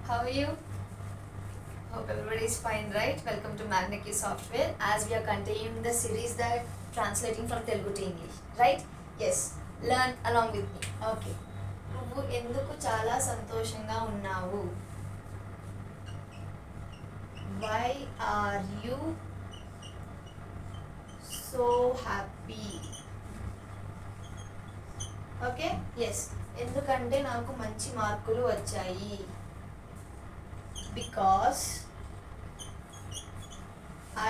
How are you? Hope everybody is fine, right? Welcome to Magneq software as we are continuing the series that translating from Telugu to English, right? Yes, learn along with me. Okay. నువ్వు ఎందుకు చాలా సంతోషంగా ఉన్నావు? Why are you so happy? Okay yes ఎందుకంటే నాకు మంచి మార్కులు వచ్చాయి. Because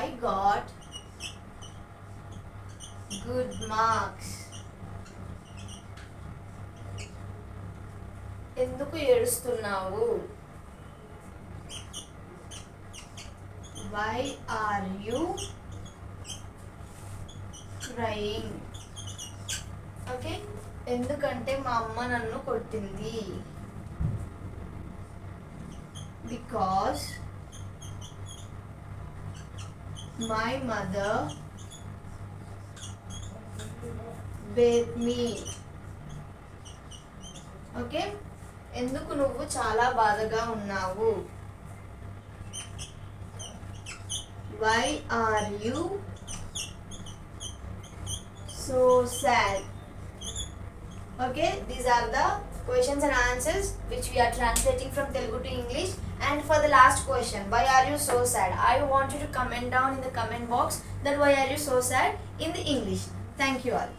I got good marks. ఎందుకు ఏడుస్తున్నావు? Why are you crying? Okay ఎందుకంటే మా అమ్మ నన్ను కొట్టింది. Because my mother beat me. Okay ఎందుకు నువ్వు చాలా బాధగా ఉన్నావు? Why are you so sad? Okay, these are the questions and answers which we are translating from Telugu to English. And for the last question, why are you so sad? I want you to comment down in the comment box that why are you so sad in the English. Thank you all.